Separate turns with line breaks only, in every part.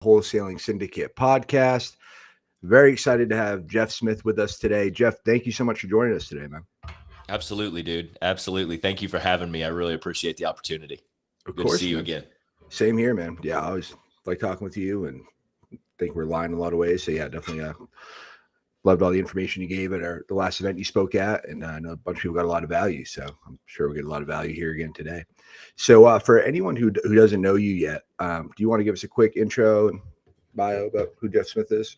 Wholesaling Syndicate podcast. Very excited to have Jeff Smith with us today. Jeff, thank you so much for joining us today, man.
Absolutely, dude. Absolutely. Thank you for having me. I really appreciate the opportunity.
Of
Good to
course,
see you
man.
again.
Same here, man. Yeah, I always like talking with you and think we're aligned in a lot of ways. So yeah, definitely loved all the information you gave at the last event you spoke at, and I know a bunch of people got a lot of value. So I'm sure we'll get a lot of value here again today. So for anyone who doesn't know you yet, do you want to give us a quick intro and bio about who Jeff Smith is?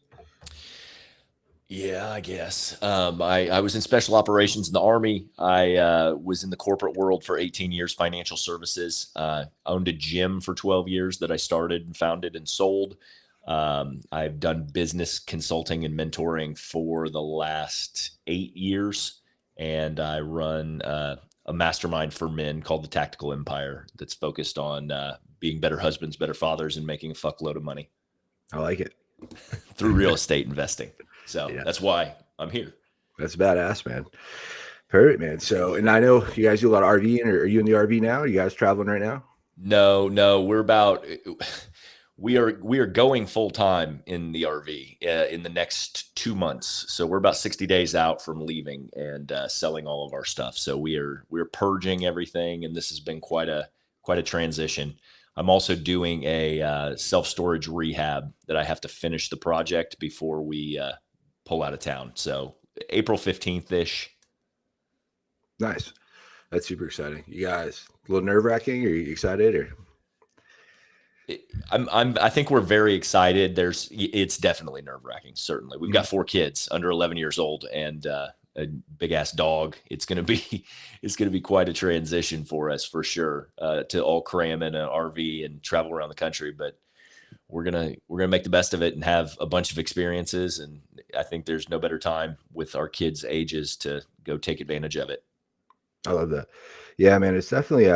Yeah, I guess. I was in special operations in the Army. I was in the corporate world for 18 years, financial services. Owned a gym for 12 years that I started and founded and sold. I've done business consulting and mentoring for the last 8 years. And I run a mastermind for men called the Tactical Empire that's focused on being better husbands, better fathers, and making a fuckload of money.
I like it.
Through real estate investing. So
Yeah.
that's why I'm here.
That's badass, man. Perfect, man. So, and I know you guys do a lot of RVing. Or are you in the RV now? Are you guys traveling right now?
No, we are going full time in the RV in the next 2 months. So we're about 60 days out from leaving and selling all of our stuff. So we're purging everything, and this has been quite a transition. I'm also doing a self-storage rehab that I have to finish the project before we pull out of town. So April 15th ish.
Nice. That's super exciting. You guys, a little nerve wracking? Are you excited or?
I think we're very excited. It's definitely nerve wracking. Certainly, we've got 4 kids under 11 years old and a big ass dog. It's going to be quite a transition for us for sure, to all cram in an RV and travel around the country. But we're going to make the best of it and have a bunch of experiences. And I think there's no better time with our kids' ages to go take advantage of it.
I love that. Yeah, man, it's definitely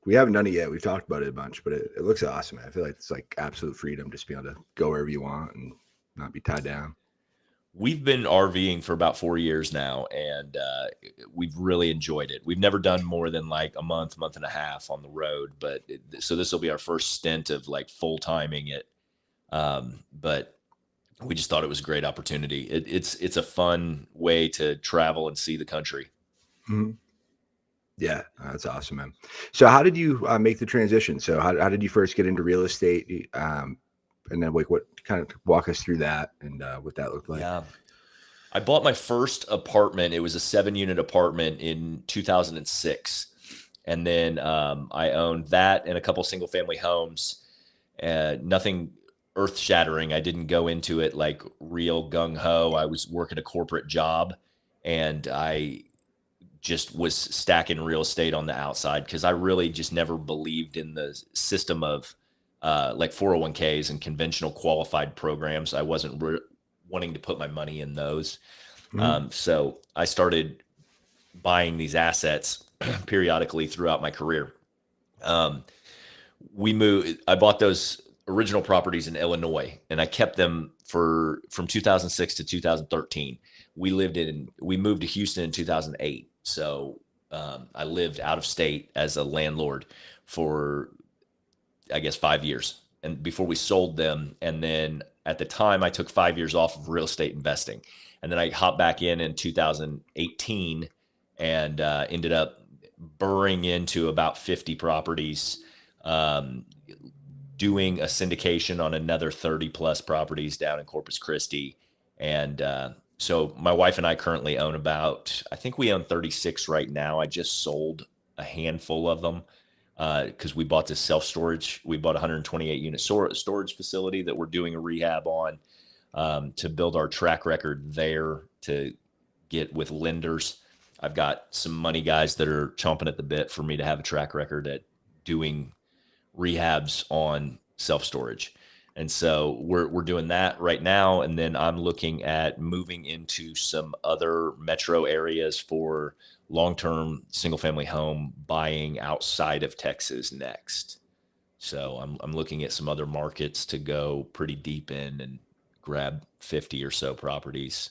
we haven't done it yet. We've talked about it a bunch, but it looks awesome, man. I feel like it's like absolute freedom, just being able to go wherever you want and not be tied down.
We've been RVing for about 4 years now, and we've really enjoyed it. We've never done more than like a month and a half on the road, but so this will be our first stint of like full timing it. But we just thought it was a great opportunity. It's a fun way to travel and see the country.
Mm-hmm. Yeah, that's awesome, man. So how did you make the transition? So how did you first get into real estate? And then like what kind of walk us through that and what that looked like?
Yeah. I bought my first apartment. It was a 7-unit apartment in 2006. And then I owned that and a couple single family homes. Nothing earth shattering. I didn't go into it like real gung ho. I was working a corporate job and I just was stacking real estate on the outside because I really just never believed in the system of like 401ks and conventional qualified programs. I wasn't wanting to put my money in those. So I started buying these assets periodically throughout my career. I bought those original properties in Illinois and I kept them from 2006 to 2013. We moved to Houston in 2008. So I lived out of state as a landlord for, I guess, 5 years, and before we sold them. And then at the time, I took 5 years off of real estate investing, and then I hopped back in 2018 and ended up burring into about 50 properties, doing a syndication on another 30 plus properties down in Corpus Christi, and so my wife and I currently own I think we own 36 right now. I just sold a handful of them because we bought this self-storage. We bought a 128-unit storage facility that we're doing a rehab on to build our track record there to get with lenders. I've got some money guys that are chomping at the bit for me to have a track record at doing rehabs on self-storage. And so we're doing that right now. And then I'm looking at moving into some other metro areas for long-term single-family home buying outside of Texas next. So I'm looking at some other markets to go pretty deep in and grab 50 or so properties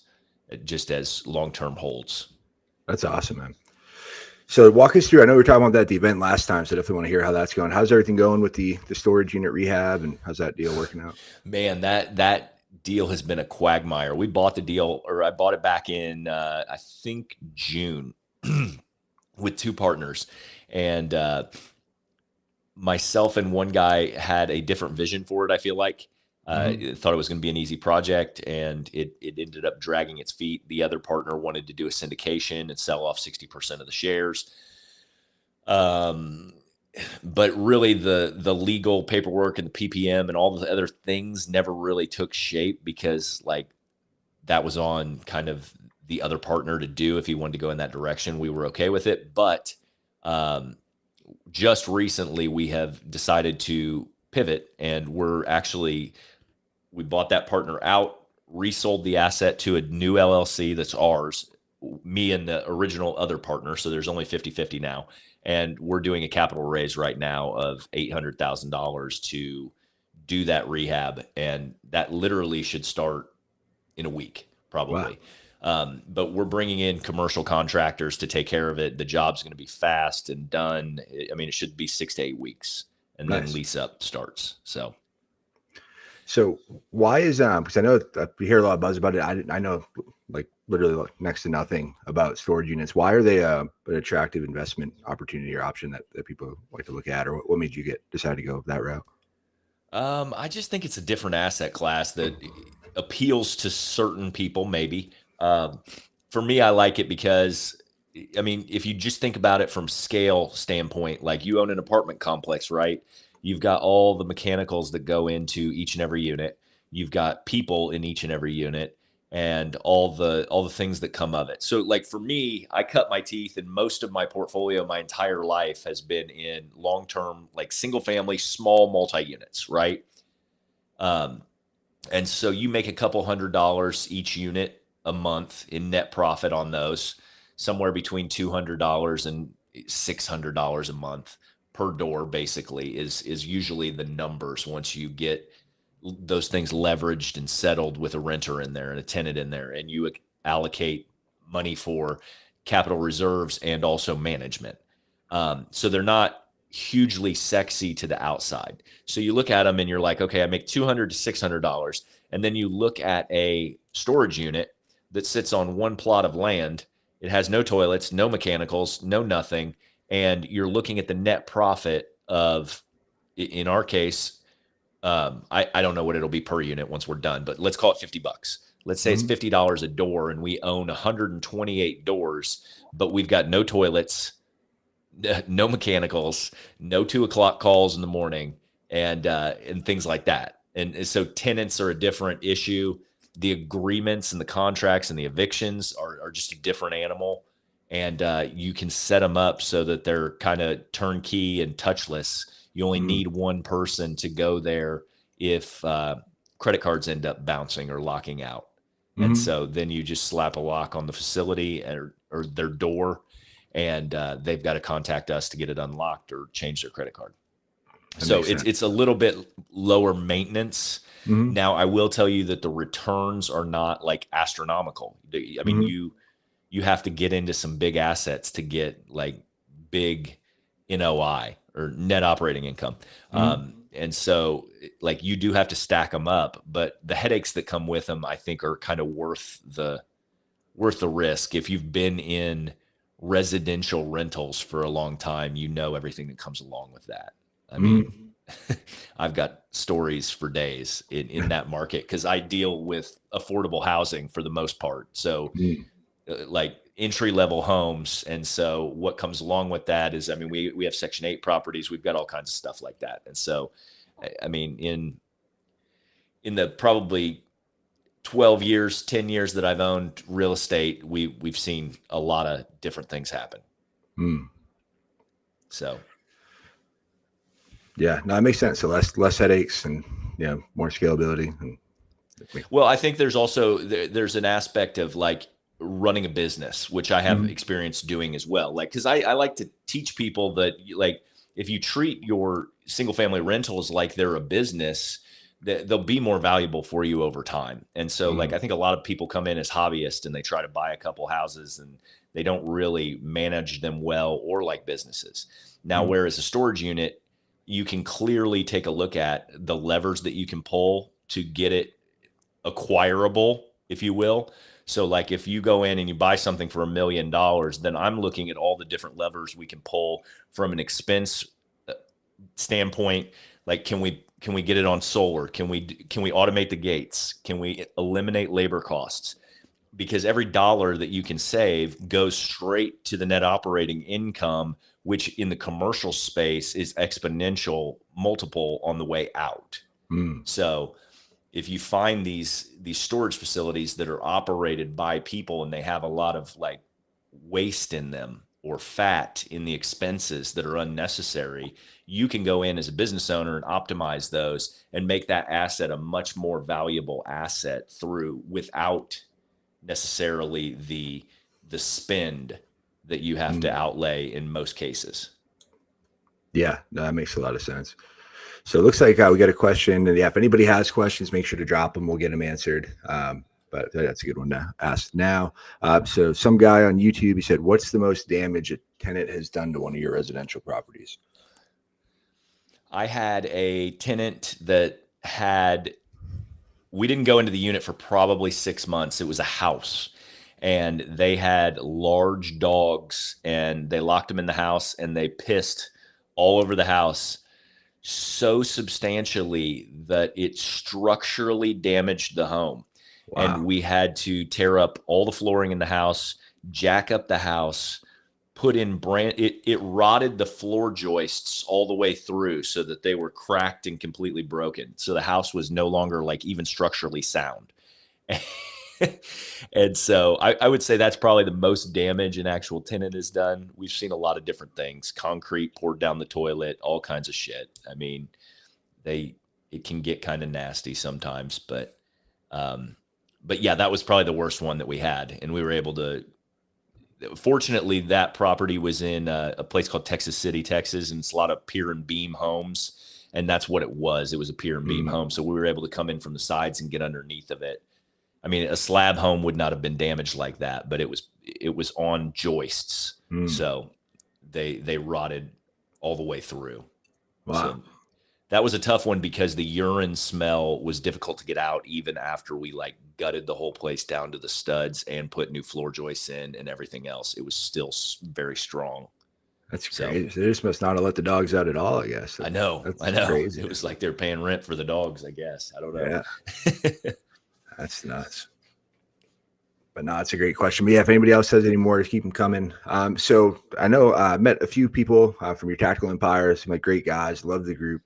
just as long-term holds.
That's awesome, man. So walk us through. I know we were talking about that at the event last time, so definitely want to hear how that's going. How's everything going with the storage unit rehab, and how's that deal working out?
Man, that deal has been a quagmire. We bought the deal, or I bought it back in I think June with two partners, and myself and one guy had a different vision for it. I feel like thought it was going to be an easy project, and it ended up dragging its feet. The other partner wanted to do a syndication and sell off 60% of the shares. But really the legal paperwork and the PPM and all the other things never really took shape, because like that was on kind of the other partner to do. If he wanted to go in that direction, we were okay with it. But just recently we have decided to pivot, and we bought that partner out, resold the asset to a new LLC that's ours, me and the original other partner. So there's only 50-50 now. And we're doing a capital raise right now of $800,000 to do that rehab. And that literally should start in a week, probably. Wow. But we're bringing in commercial contractors to take care of it. The job's going to be fast and done. I mean, it should be 6 to 8 weeks, and then lease up starts. So
why is because I know we hear a lot of buzz about it. I know like literally like next to nothing about storage units. Why are they an attractive investment opportunity or option that people like to look at, or what made you decide to go that route?
I just think it's a different asset class that appeals to certain people, maybe. For me, I like it because, I mean, if you just think about it from scale standpoint, like you own an apartment complex, right? You've got all the mechanicals that go into each and every unit. You've got people in each and every unit, and all the things that come of it. So like for me, I cut my teeth, and most of my portfolio, my entire life has been in long-term, like single family, small multi-units, right? And so you make a couple $100 each unit a month in net profit on those, somewhere between $200 and $600 a month per door, basically is usually the numbers once you get those things leveraged and settled with a renter in there and a tenant in there, and you allocate money for capital reserves and also management. So they're not hugely sexy to the outside. So you look at them and you're like, okay, I make $200 to $600. And then you look at a storage unit that sits on one plot of land. It has no toilets, no mechanicals, no nothing. And you're looking at the net profit of, in our case, I don't know what it'll be per unit once we're done, but let's call it $50. Let's say it's $50 a door, and we own 128 doors, but we've got no toilets, no mechanicals, no 2 o'clock calls in the morning, and things like that. And so tenants are a different issue. The agreements and the contracts and the evictions are just a different animal. And you can set them up so that they're kind of turnkey and touchless. You only need one person to go there if credit cards end up bouncing or locking out. And so then you just slap a lock on the facility or their door, and they've got to contact us to get it unlocked or change their credit card. So it's a little bit lower maintenance. Now, I will tell you that the returns are not like astronomical. I mean, you have to get into some big assets to get like big NOI or net operating income. And so like you do have to stack them up, but the headaches that come with them, I think, are kind of worth the risk. If you've been in residential rentals for a long time, you know everything that comes along with that. I mean, I've got stories for days in that market because I deal with affordable housing for the most part. So like entry level homes. And so what comes along with that is, I mean, we have Section 8 properties. We've got all kinds of stuff like that. And so, I mean, in the probably 12 years, 10 years that I've owned real estate, we've seen a lot of different things happen. So.
Yeah, no, it makes sense. So less headaches and more scalability.
Well, I think there's also there's an aspect of like running a business, which I have experience doing as well. Like, because I like to teach people that like if you treat your single family rentals like they're a business, they'll be more valuable for you over time. And so like, I think a lot of people come in as hobbyists and they try to buy a couple houses and they don't really manage them well or like businesses. Now, whereas a storage unit, you can clearly take a look at the levers that you can pull to get it acquirable, if you will. So like if you go in and you buy something for $1 million, then I'm looking at all the different levers we can pull from an expense standpoint. Like, can we get it on solar? Can we automate the gates? Can we eliminate labor costs? Because every dollar that you can save goes straight to the net operating income, which in the commercial space is exponential multiple on the way out. So if you find these storage facilities that are operated by people and they have a lot of like waste in them or fat in the expenses that are unnecessary, you can go in as a business owner and optimize those and make that asset a much more valuable asset without necessarily the spend that you have to outlay in most cases.
Yeah, no, that makes a lot of sense. So it looks like we got a question, and yeah, if anybody has questions, make sure to drop them. We'll get them answered. But that's a good one to ask now. So some guy on YouTube, he said, what's the most damage a tenant has done to one of your residential properties?
I had a tenant that we didn't go into the unit for probably 6 months. It was a house and they had large dogs and they locked them in the house and they pissed all over the house so substantially that it structurally damaged the home. Wow. And we had to tear up all the flooring in the house, jack up the house, put in it rotted the floor joists all the way through so that they were cracked and completely broken. So the house was no longer like even structurally sound. And so I would say that's probably the most damage an actual tenant has done. We've seen a lot of different things, concrete poured down the toilet, all kinds of shit. I mean, it can get kind of nasty sometimes, but yeah, that was probably the worst one that we had. And we were able to, fortunately, that property was in a place called Texas City, Texas, and it's a lot of pier and beam homes. And that's what it was. It was a pier and beam home. So we were able to come in from the sides and get underneath of it. I mean, a slab home would not have been damaged like that, but it was on joists. So they rotted all the way through. Wow. So that was a tough one because the urine smell was difficult to get out even after we like gutted the whole place down to the studs and put new floor joists in and everything else. It was still very strong.
That's crazy. They just must not have let the dogs out at all, I guess.
I know.
Crazy.
It was like they're paying rent for the dogs, I guess. I don't know.
Yeah. That's nuts. But no, it's a great question. But yeah, if anybody else has any more, just keep them coming. So I know I met a few people from your Tactical Empire, some like great guys, love the group.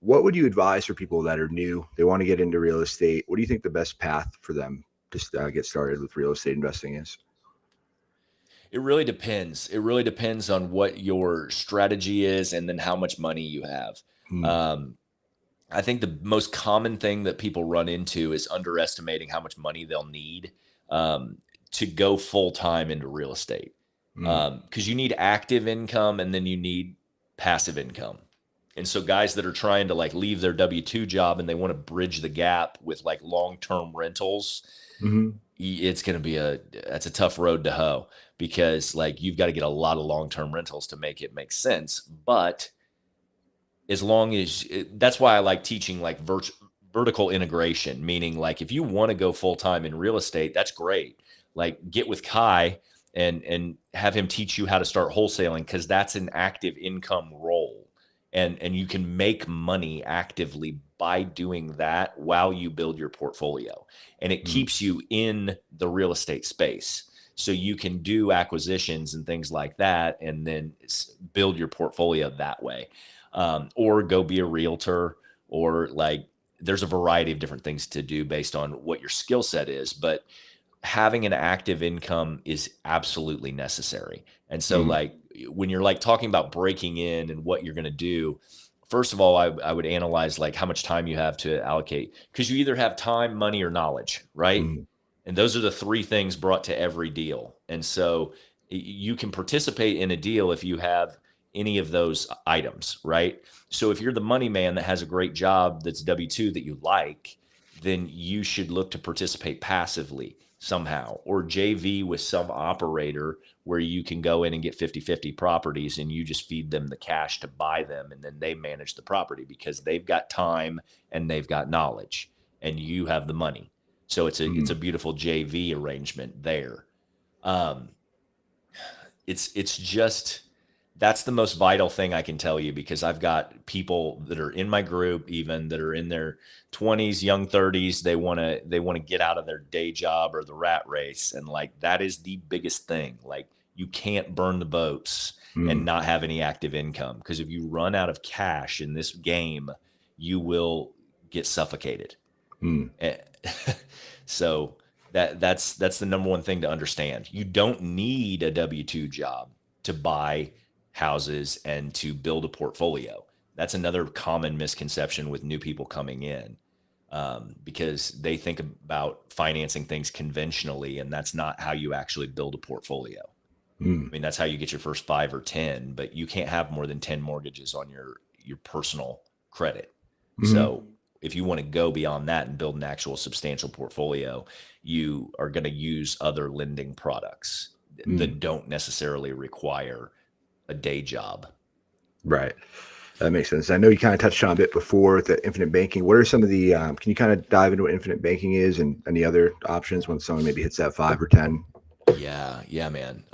What would you advise for people that are new? They want to get into real estate. What do you think the best path for them to get started with real estate investing is?
It really depends. It really depends on what your strategy is and then how much money you have. I think the most common thing that people run into is underestimating how much money they'll need to go full-time into real estate. Because you need active income and then you need passive income. And so guys that are trying to like leave their W-2 job and they want to bridge the gap with like long-term rentals, it's going to be that's a tough road to hoe because like you've got to get a lot of long-term rentals to make it make sense. But as long as that's why I like teaching like vertical integration, meaning like if you want to go full-time in real estate, that's great. Like get with Kai and have him teach you how to start wholesaling because that's an active income role. And you can make money actively by doing that while you build your portfolio. And it keeps you in the real estate space. So you can do acquisitions and things like that and then build your portfolio that way. Or go be a realtor, or like there's a variety of different things to do based on what your skill set is. But having an active income is absolutely necessary. And so like when you're like talking about breaking in and what you're going to do, first of all, I would analyze like how much time you have to allocate, because you either have time, money, or knowledge, right? And those are the three things brought to every deal. And so you can participate in a deal if you have any of those items, right? So if you're the money man that has a great job that's W-2 that you like, then you should look to participate passively somehow, or JV with some operator where you can go in and get 50-50 properties and you just feed them the cash to buy them, and then they manage the property because they've got time and they've got knowledge and you have the money. So it's a beautiful JV arrangement there. It's just, that's the most vital thing I can tell you, because I've got people that are in my group, even that are in their 20s, young 30s. They want to get out of their day job or the rat race. And like, that is the biggest thing. Like, you can't burn the boats and not have any active income, because if you run out of cash in this game, you will get suffocated. So that's the number one thing to understand. You don't need a W-2 job to buy houses and to build a portfolio. That's another common misconception with new people coming in, because they think about financing things conventionally, and that's not how you actually build a portfolio. I mean, that's how you get your first 5 or 10, but you can't have more than 10 mortgages on your personal credit. So if you want to go beyond that and build an actual substantial portfolio, you are going to use other lending products that don't necessarily require a day job.
Right. That makes sense. I know you kind of touched on a bit before with the infinite banking. What are some of the, can you kind of dive into what infinite banking is and any other options when someone maybe hits that 5 or 10?
Yeah, man.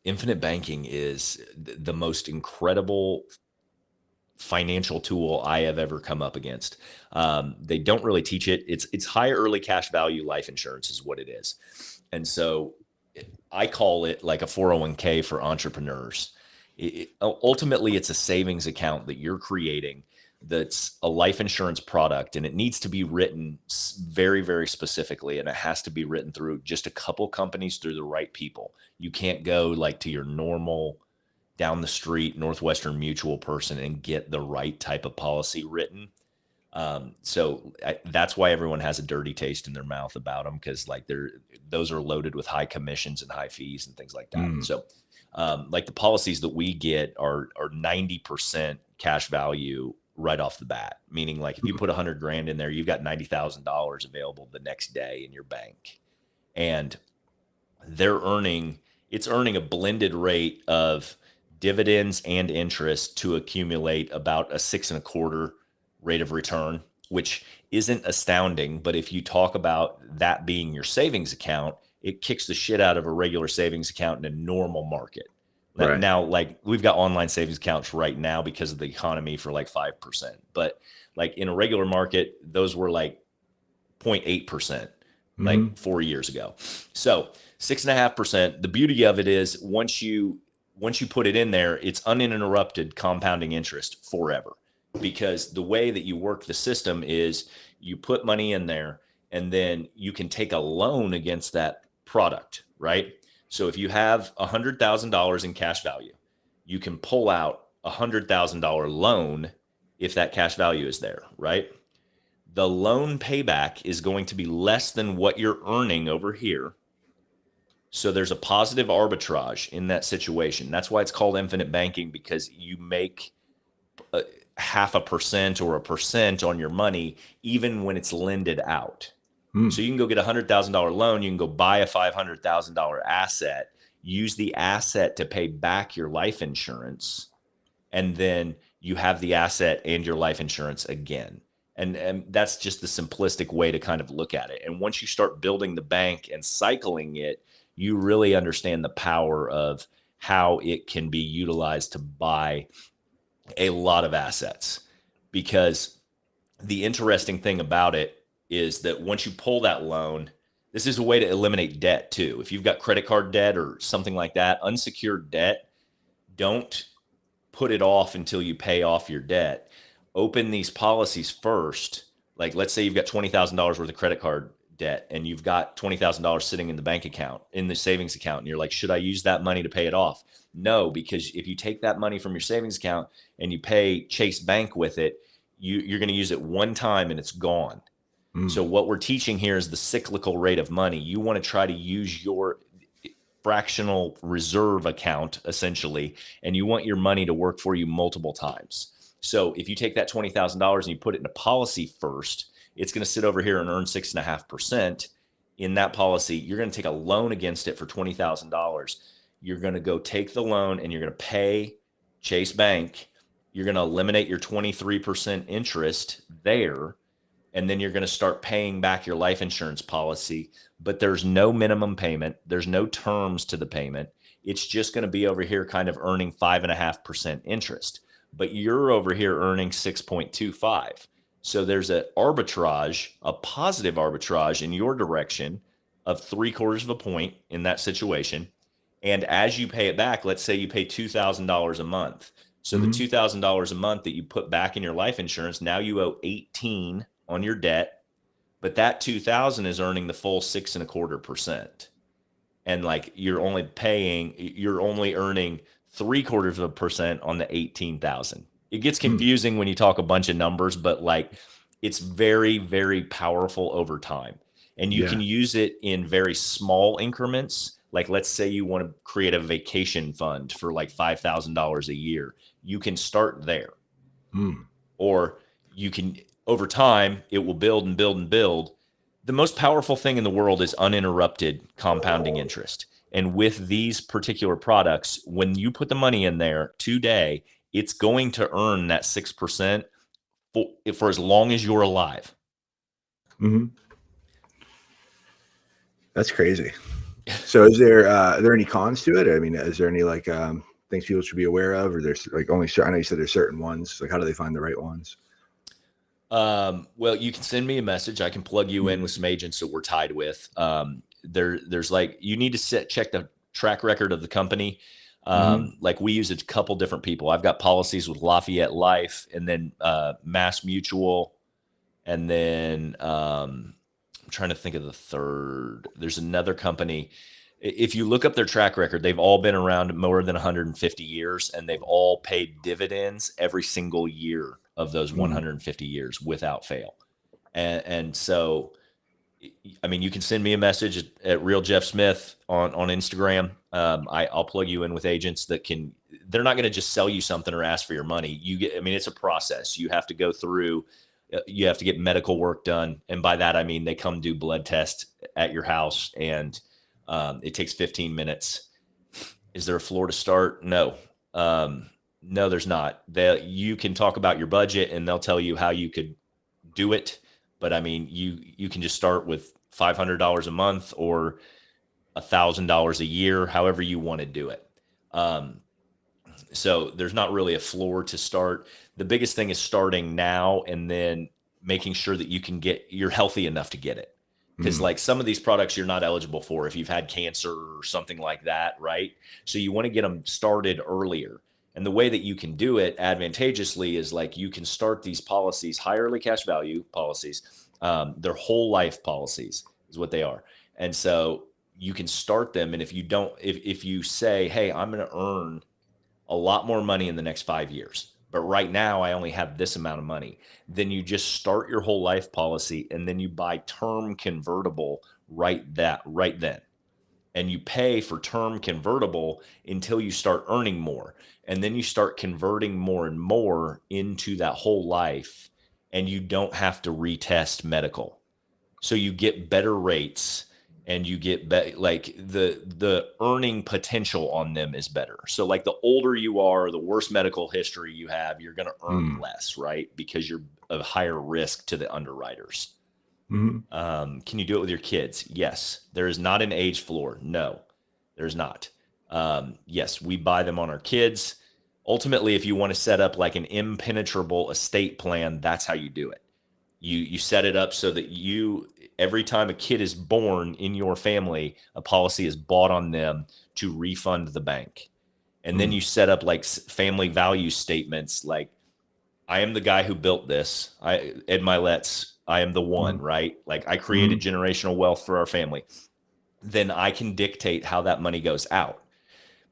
Infinite banking is the most incredible financial tool I have ever come up against. They don't really teach it. It's high early cash value life insurance is what it is. And so I call it like a 401k for entrepreneurs. Ultimately, it's a savings account that you're creating that's a life insurance product, and it needs to be written very, very specifically, and it has to be written through just a couple companies, through the right people. You can't go like to your normal down the street Northwestern Mutual person and get the right type of policy written. So that's why everyone has a dirty taste in their mouth about them, because like those are loaded with high commissions and high fees and things like that. So like the policies that we get are 90% cash value right off the bat, meaning like if you put $100,000 in there, you've got $90,000 available the next day in your bank, and it's earning a blended rate of dividends and interest to accumulate about a 6.25% rate of return, which isn't astounding. But if you talk about that being your savings account, it kicks the shit out of a regular savings account in a normal market. Right. Now, like we've got online savings accounts right now because of the economy for like 5%, but like in a regular market, those were like 0.8%, like 4 years ago. So 6.5%. The beauty of it is once you put it in there, it's uninterrupted compounding interest forever, because the way that you work the system is you put money in there and then you can take a loan against that product, right? So if you have $100,000 in cash value, you can pull out a $100,000 loan if that cash value is there, right? The loan payback is going to be less than what you're earning over here. So there's a positive arbitrage in that situation. That's why it's called infinite banking, because you make 0.5% or 1% on your money, even when it's lended out. So you can go get a $100,000 loan. You can go buy a $500,000 asset, use the asset to pay back your life insurance, and then you have the asset and your life insurance again. And that's just the simplistic way to kind of look at it. And once you start building the bank and cycling it, you really understand the power of how it can be utilized to buy a lot of assets. Because the interesting thing about it is that once you pull that loan, this is a way to eliminate debt too. If you've got credit card debt or something like that, unsecured debt, don't put it off until you pay off your debt. Open these policies first. Like let's say you've got $20,000 worth of credit card debt and you've got $20,000 sitting in the bank account, in the savings account, and you're like, should I use that money to pay it off? No, because if you take that money from your savings account and you pay Chase Bank with it, you're going to use it one time and it's gone. So what we're teaching here is the cyclical rate of money. You want to try to use fractional reserve account essentially, and you want your money to work for you multiple times. So if you take that $20,000 and you put it in a policy first, it's going to sit over here and earn 6.5%. In that policy, you're going to take a loan against it for $20,000. You're going to go take the loan and you're going to pay Chase Bank. You're going to eliminate your 23% interest there. And then you're going to start paying back your life insurance policy, but there's no minimum payment. There's no terms to the payment. It's just going to be over here kind of earning 5.5% interest, but you're over here earning 6.25. So there's an arbitrage, a positive arbitrage in your direction of 3/4 of a point in that situation. And as you pay it back, let's say you pay $2,000 a month. So the $2,000 a month that you put back in your life insurance, now you owe 18 on your debt, but that 2,000 is earning the full 6.25%. And like you're only earning 0.75% on the 18,000. It gets confusing when you talk a bunch of numbers, but like it's very, very powerful over time. And you can use it in very small increments. Like let's say you want to create a vacation fund for like $5,000 a year. You can start there. Or you can, over time, it will build and build and build. The most powerful thing in the world is uninterrupted compounding interest. And with these particular products, when you put the money in there today, it's going to earn that 6% for as long as you're alive.
That's crazy. So is there are there any cons to it? I mean, is there any like things people should be aware of, or there's like only certain, I know you said there's certain ones, like how do they find the right ones?
Well, you can send me a message. I can plug you in with some agents that we're tied with. There's like, you need to check the track record of the company. Like we use a couple different people. I've got policies with Lafayette Life and then Mass Mutual. And then I'm trying to think of the third. There's another company. If you look up their track record, they've all been around more than 150 years, and they've all paid dividends every single year of those 150 years without fail. And so, I mean, you can send me a message at Real Jeff Smith on Instagram. I'll plug you in with agents that can, they're not going to just sell you something or ask for your money. I mean, it's a process. You have to go through, you have to get medical work done. And by that, I mean, they come do blood tests at your house and it takes 15 minutes. Is there a floor to start? No. No, there's not. You can talk about your budget and they'll tell you how you could do it. But I mean, you can just start with $500 a month or $1,000 a year, however you want to do it. So there's not really a floor to start. The biggest thing is starting now and then making sure that you're healthy enough to get it. Because like some of these products you're not eligible for if you've had cancer or something like that, right? So you want to get them started earlier. And the way that you can do it advantageously is like you can start these policies, high early cash value policies. They're whole life policies is what they are. And so you can start them. And if you say, hey, I'm going to earn a lot more money in the next 5 years, but right now I only have this amount of money, then you just start your whole life policy and then you buy term convertible right then. And you pay for term convertible until you start earning more. And then you start converting more and more into that whole life and you don't have to retest medical. So you get better rates and you get like the earning potential on them is better. So like the older you are, the worse medical history you have, you're going to earn less, right? Because you're a higher risk to the underwriters. Can you do it with your kids? Yes. There is not an age floor. No, there's not. Yes, we buy them on our kids. Ultimately, if you want to set up like an impenetrable estate plan, that's how you do it. You set it up so that every time a kid is born in your family, a policy is bought on them to refund the bank. And then you set up like family value statements. Like, I am the guy who built this. Ed Milet's, I am the one, right? Like I created generational wealth for our family. Then I can dictate how that money goes out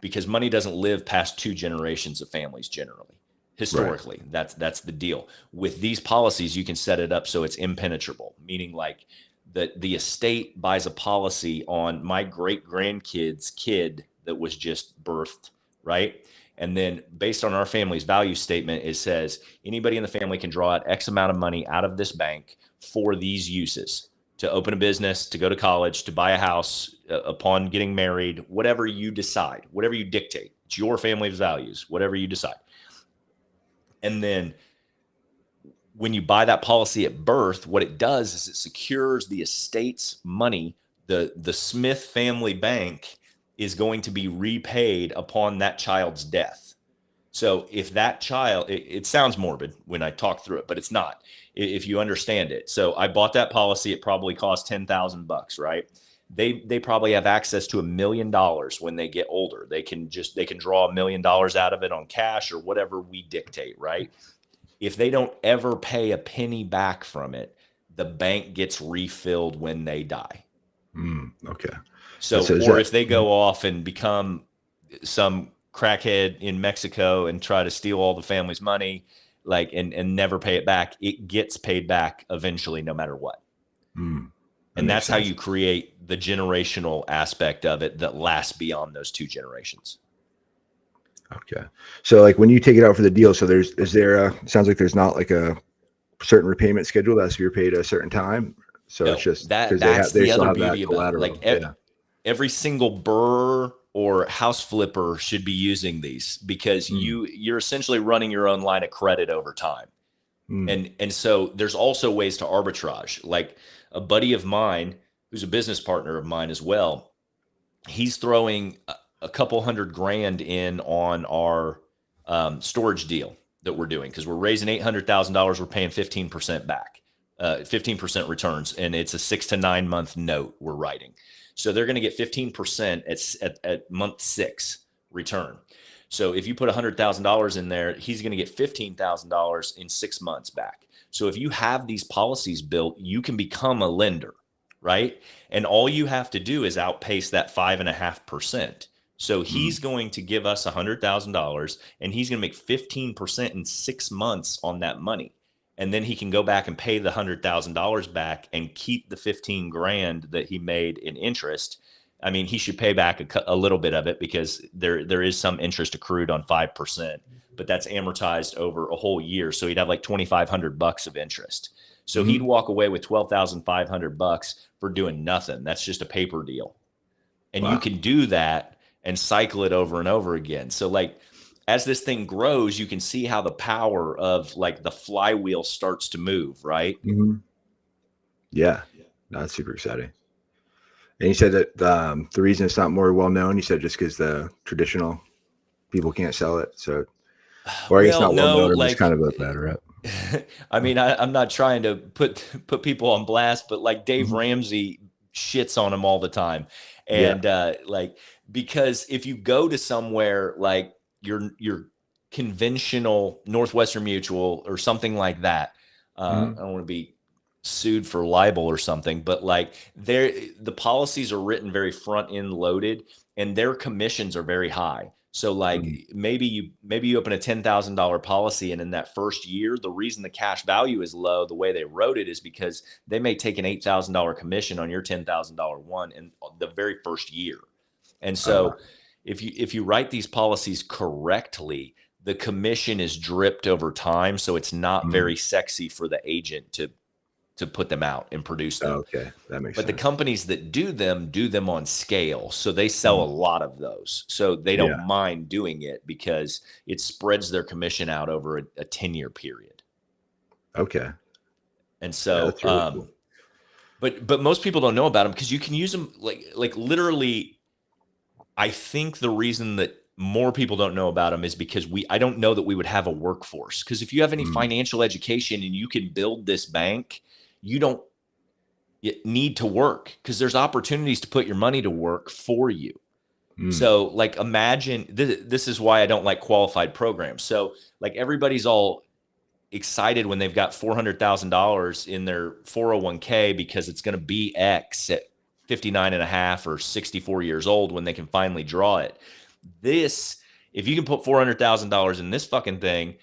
because money doesn't live past 2 generations of families generally. Historically, right. That's the deal. With these policies, you can set it up so it's impenetrable, meaning like that the estate buys a policy on my great grandkid's kid that was just birthed, right? And then based on our family's value statement, it says anybody in the family can draw out X amount of money out of this bank for these uses: to open a business, to go to college, to buy a house, upon getting married, whatever you decide, whatever you dictate. It's your family's values, whatever you decide. And then when you buy that policy at birth, what it does is it secures the estate's money. The Smith family bank is going to be repaid upon that child's death. So if that child, it sounds morbid when I talk through it, but it's not, if you understand it. So I bought that policy. It probably cost $10,000, right? They probably have access to $1 million when they get older. They can draw $1 million out of it on cash or whatever we dictate, right? If they don't ever pay a penny back from it, the bank gets refilled when they die.
Okay.
So, or if they go off and become some crackhead in Mexico and try to steal all the family's money, like, and never pay it back, it gets paid back eventually, no matter what. And that's how you create the generational aspect of it that lasts beyond those 2 generations.
Okay. So like when you take it out for the deal, so sounds like there's not like a certain repayment schedule that has to be repaid at a certain time. So no, it's just
that's the other beauty about it. Like every single BRRRR or house flipper should be using these, because you're essentially running your own line of credit over time. And so there's also ways to arbitrage. Like a buddy of mine who's a business partner of mine as well, he's throwing a couple $100,000 in on our storage deal that we're doing, because we're raising $800,000. We're paying 15% back, 15% returns, and it's a 6 to 9 month note we're writing. So they're going to get 15% at month 6 return. So if you put $100,000 in there, he's going to get $15,000 in 6 months back. So if you have these policies built, you can become a lender, right? And all you have to do is outpace that 5.5%. So he's going to give us $100,000 and he's going to make 15% in 6 months on that money. And then he can go back and pay the $100,000 back and keep the $15,000 that he made in interest. I mean, he should pay back a little bit of it, because there is some interest accrued on 5%, but that's amortized over a whole year. So he'd have like $2,500 of interest. So he'd walk away with $12,500 for doing nothing. That's just a paper deal. And you can do that and cycle it over and over again. So like, as this thing grows, you can see how the power of like the flywheel starts to move, right?
Yeah, that's super exciting. And you said that the reason it's not more well known, you said just because the traditional people can't sell it. So, or I guess not well known, like, it's kind of a bad rep.
I mean, I'm not trying to put people on blast, but like Dave Ramsey shits on him all the time. And like, because if you go to somewhere like your conventional Northwestern Mutual or something like that, I don't want to be sued for libel or something, but like the policies are written very front end loaded and their commissions are very high. So like maybe you open a $10,000 policy, and in that first year, the reason the cash value is low, the way they wrote it, is because they may take an $8,000 commission on your $10,000 one in the very first year. And so if you write these policies correctly, the commission is dripped over time. So it's not very sexy for the agent to put them out and produce them.
Okay, that makes sense.
But the companies that do them on scale. So they sell a lot of those. So they don't mind doing it because it spreads their commission out over a 10-year period.
Okay.
And so, really cool. But most people don't know about them because you can use them like literally. I think the reason that more people don't know about them is because I don't know that we would have a workforce. Because if you have any financial education and you can build this bank, you don't need to work, because there's opportunities to put your money to work for you. So like, imagine this is why I don't like qualified programs. So like, everybody's all excited when they've got $400,000 in their 401k because it's going to be X at 59 and a half or 64 years old when they can finally draw it. If you can put $400,000 in this fucking thing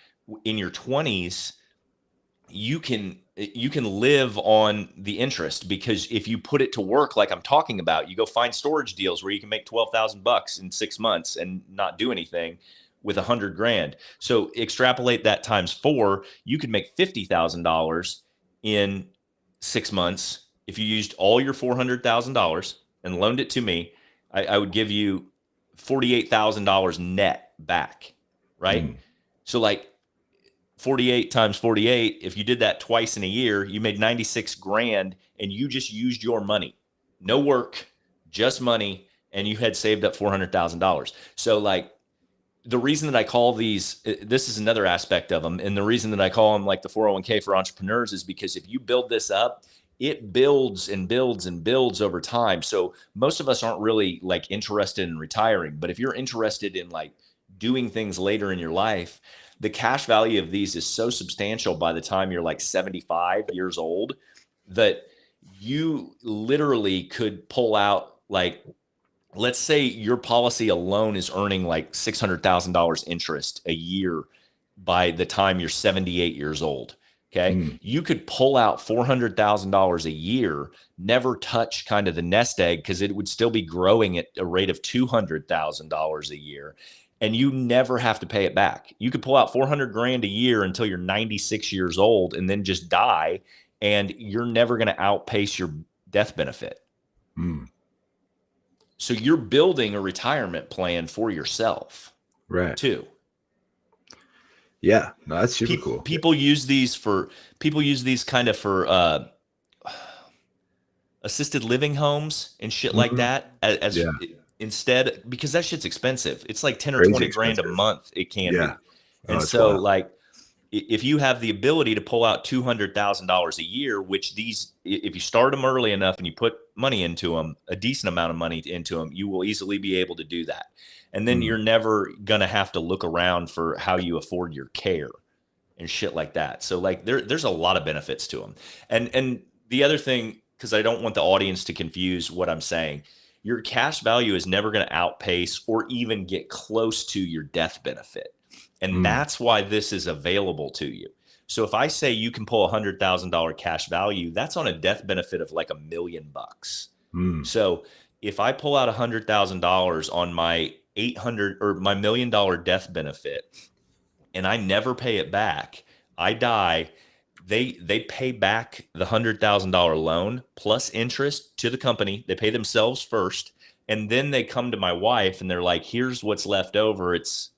in your 20s, you can you can live on the interest, because if you put it to work, like I'm talking about, you go find storage deals where you can make $12,000 in 6 months and not do anything with $100,000. So extrapolate that times 4, you could make $50,000 in 6 months. If you used all your $400,000 and loaned it to me, I would give you $48,000 net back, right? So like 48 times 48, if you did that twice in a year, you made 96 grand, and you just used your money. No work, just money, and you had saved up $400,000. So like, the reason that I call these, this is another aspect of them, and the reason that I call them like the 401k for entrepreneurs is because if you build this up, it builds and builds and builds over time. So most of us aren't really like interested in retiring, but if you're interested in like doing things later in your life, the cash value of these is so substantial by the time you're like 75 years old that you literally could pull out, like, let's say your policy alone is earning like $600,000 interest a year by the time you're 78 years old. Okay. You could pull out $400,000 a year, never touch kind of the nest egg, because it would still be growing at a rate of $200,000 a year. And you never have to pay it back. You could pull out $400,000 a year until you're 96 years old and then just die. And you're never going to outpace your death benefit. So you're building a retirement plan for yourself,
right?
Too.
Yeah, no, that's super cool.
People use these kind of for assisted living homes and shit like that as instead, because that shit's expensive. It's like 10 or 20 grand a month. It can be. And so wild. Like, if you have the ability to pull out $200,000 a year, which if you start them early enough and you put money into them, a decent amount of money into them, you will easily be able to do that. And then you're never going to have to look around for how you afford your care and shit like that. So like there's a lot of benefits to them. And the other thing, because I don't want the audience to confuse what I'm saying, your cash value is never going to outpace or even get close to your death benefit. And that's why this is available to you. So if I say you can pull $100,000 cash value, that's on a death benefit of like $1 million. So if I pull out $100,000 on my $800 or my $1 million death benefit, and I never pay it back, I die, they pay back the $100,000 loan plus interest to the company. They pay themselves first, and then they come to my wife and they're like, "Here's what's left over. It's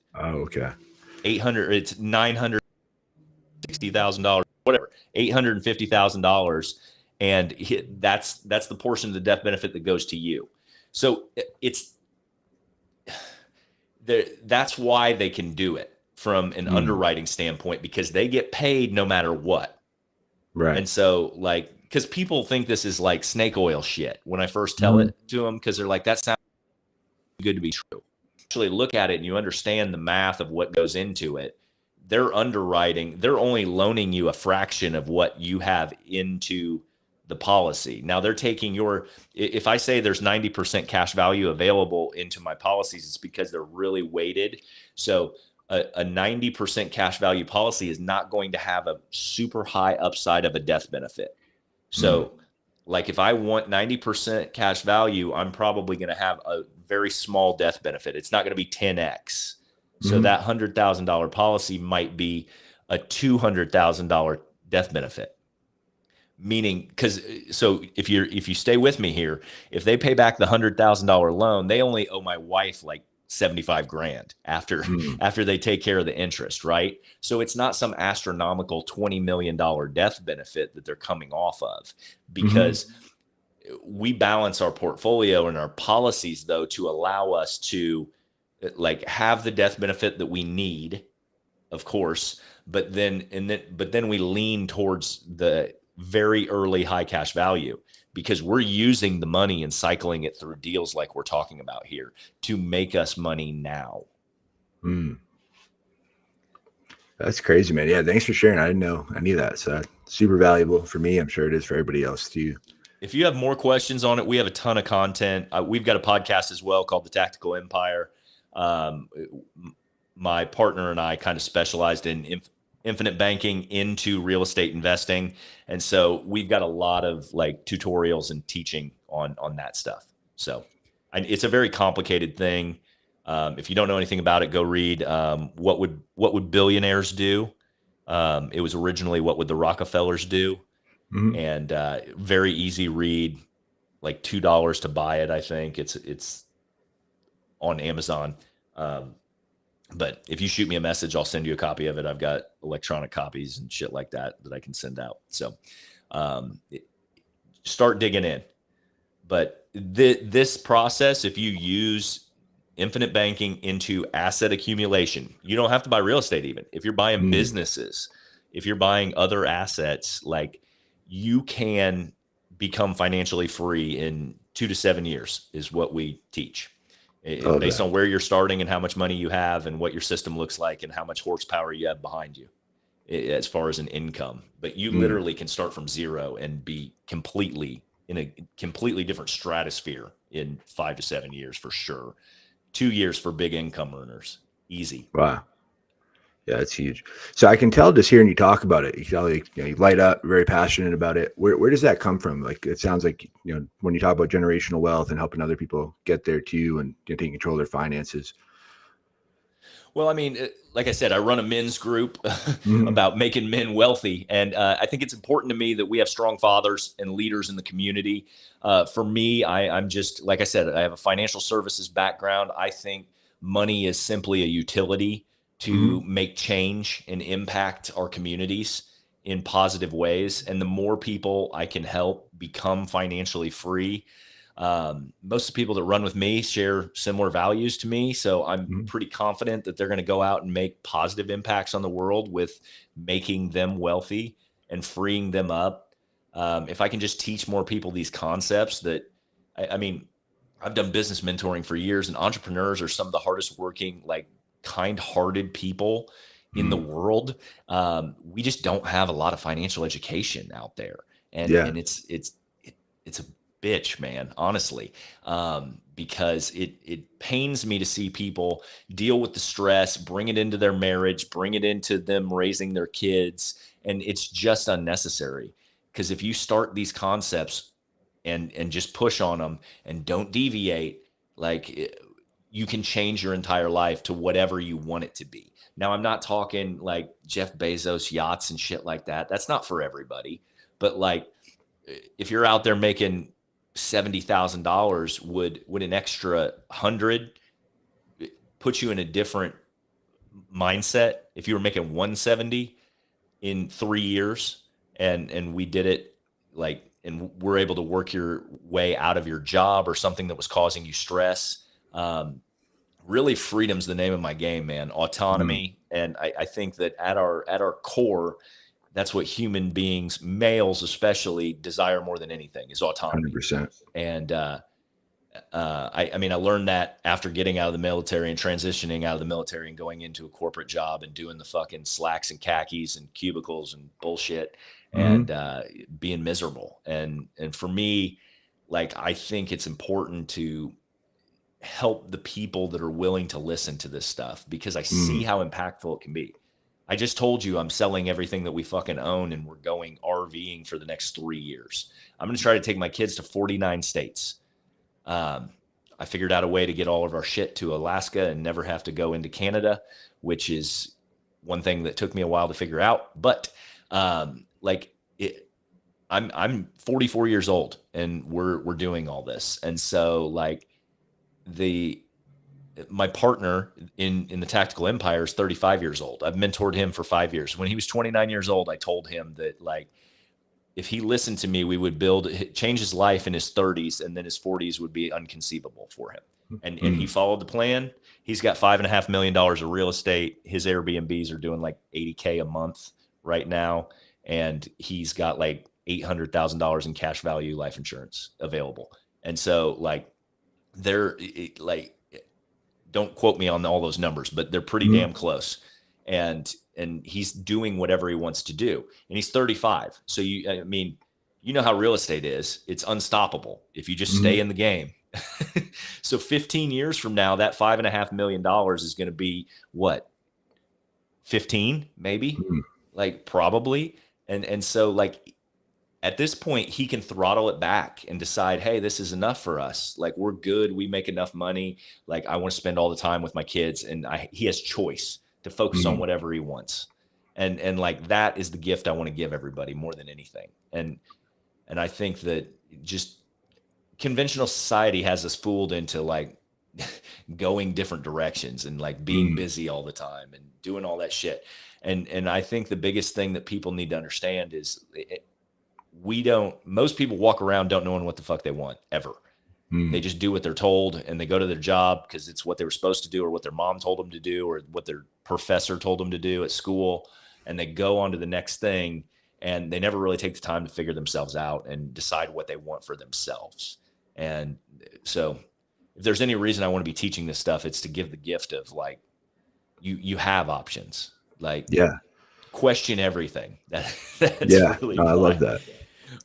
it's $960,000, whatever, $850,000, and that's the portion of the death benefit that goes to you." So that's why they can do it from an underwriting standpoint, because they get paid no matter what. Right. And so like, because people think this is like snake oil shit when I first tell it to them, because they're like, that sounds good to be true. Actually look at it and you understand the math of what goes into it. They're underwriting, they're only loaning you a fraction of what you have into the policy. Now they're taking if I say there's 90% cash value available into my policies, it's because they're really weighted. So a 90% cash value policy is not going to have a super high upside of a death benefit. So like if I want 90% cash value, I'm probably going to have a very small death benefit. It's not going to be 10x. So that $100,000 policy might be a $200,000 death benefit. Meaning, so if you stay with me here, if they pay back the $100,000 loan, they only owe my wife like 75 grand after they take care of the interest, right? So it's not some astronomical $20 million death benefit that they're coming off of, because we balance our portfolio and our policies though to allow us to like have the death benefit that we need, of course, but then we lean towards the very early high cash value, because we're using the money and cycling it through deals like we're talking about here to make us money now.
That's crazy, man. Yeah, thanks for sharing. I didn't know any of that. So super valuable for me. I'm sure it is for everybody else too.
If you have more questions on it, we have a ton of content. We've got a podcast as well called The Tactical Empire. My partner and I kind of specialized in infinite banking into real estate investing. And so we've got a lot of like tutorials and teaching on that stuff. So it's a very complicated thing. If you don't know anything about it, go read what would billionaires do. It was originally What Would the Rockefellers Do?
Mhm.
And very easy read, like $2 to buy it. I think it's on Amazon. But if you shoot me a message, I'll send you a copy of it. I've got electronic copies and shit like that I can send out. So start digging in. But this process, if you use infinite banking into asset accumulation, you don't have to buy real estate. Even if you're buying businesses, if you're buying other assets, like, you can become financially free in 2 to 7 years is what we teach. Based on where you're starting and how much money you have and what your system looks like and how much horsepower you have behind you as far as an income. But you literally can start from zero and be completely in a completely different stratosphere in 5 to 7 years for sure. 2 years for big income earners. Easy.
Wow. Yeah, it's huge. So I can tell just hearing you talk about it, you tell, like, you light up, very passionate about it. Where does that come from? Like, it sounds like, when you talk about generational wealth and helping other people get there too, and taking control of their finances.
Well, I mean, like I said, I run a men's group about making men wealthy. And I think it's important to me that we have strong fathers and leaders in the community. For me, I'm just, like I said, I have a financial services background. I think money is simply a utility to make change and impact our communities in positive ways. And the more people I can help become financially free, most of the people that run with me share similar values to me. So I'm pretty confident that they're going to go out and make positive impacts on the world with making them wealthy and freeing them up. If I can just teach more people these concepts that, I mean, I've done business mentoring for years, and entrepreneurs are some of the hardest working, like, kind-hearted people in the world. We just don't have a lot of financial education out there. And it's a bitch, man, honestly, because it pains me to see people deal with the stress, bring it into their marriage, bring it into them raising their kids. And it's just unnecessary, because if you start these concepts and just push on them and don't deviate, like, you can change your entire life to whatever you want it to be. Now, I'm not talking like Jeff Bezos yachts and shit like that. That's not for everybody. But, like, if you're out there making $70,000, would an extra 100 put you in a different mindset if you were making 170 in 3 years, and we did it, like, and we're able to work your way out of your job or something that was causing you stress? Really, freedom's the name of my game, man. Autonomy. And I think that at our core, that's what human beings, males especially, desire more than anything, is autonomy.
100%.
And I mean, I learned that after getting out of the military and transitioning out of the military and going into a corporate job and doing the fucking slacks and khakis and cubicles and bullshit and being miserable. And for me, like, I think it's important to help the people that are willing to listen to this stuff, because I see how impactful it can be. I just told you I'm selling everything that we fucking own, and we're going RVing for the next 3 years. I'm going to try to take my kids to 49 states. I figured out a way to get all of our shit to Alaska and never have to go into Canada, which is one thing that took me a while to figure out. But like, I'm 44 years old, and we're doing all this. And so, like, my partner in the Tactical Empire is 35 years old. I've mentored him for 5 years. When he was 29 years old, I told him that, like, if he listened to me, we would change his life in his 30s, and then his 40s would be unconceivable for him. And he followed the plan. He's got $5.5 million of real estate. His Airbnbs are doing like $80K a month right now. And he's got like $800,000 in cash value life insurance available. And so, like, don't quote me on all those numbers, but they're pretty damn close. And he's doing whatever he wants to do. And he's 35. So I mean, you know how real estate is. It's unstoppable if you just stay in the game. So 15 years from now, that $5.5 million is going to be what? 15, maybe,
Mm.
like probably. And so like at this point he can throttle it back and decide, hey, this is enough for us. Like we're good. We make enough money. Like I want to spend all the time with my kids, and he has choice to focus on
Mm.
whatever he wants. And like that is the gift I want to give everybody more than anything. And I think that just conventional society has us fooled into like going different directions and like being
Mm.
busy all the time and doing all that shit. And I think the biggest thing that people need to understand is most people walk around don't knowing what the fuck they want ever.
Mm.
They just do what they're told, and they go to their job because it's what they were supposed to do, or what their mom told them to do, or what their professor told them to do at school. And they go on to the next thing, and they never really take the time to figure themselves out and decide what they want for themselves. And so if there's any reason I want to be teaching this stuff, it's to give the gift of like, you have options, like
Yeah.
question everything. That's
Yeah.
really
No, I love that.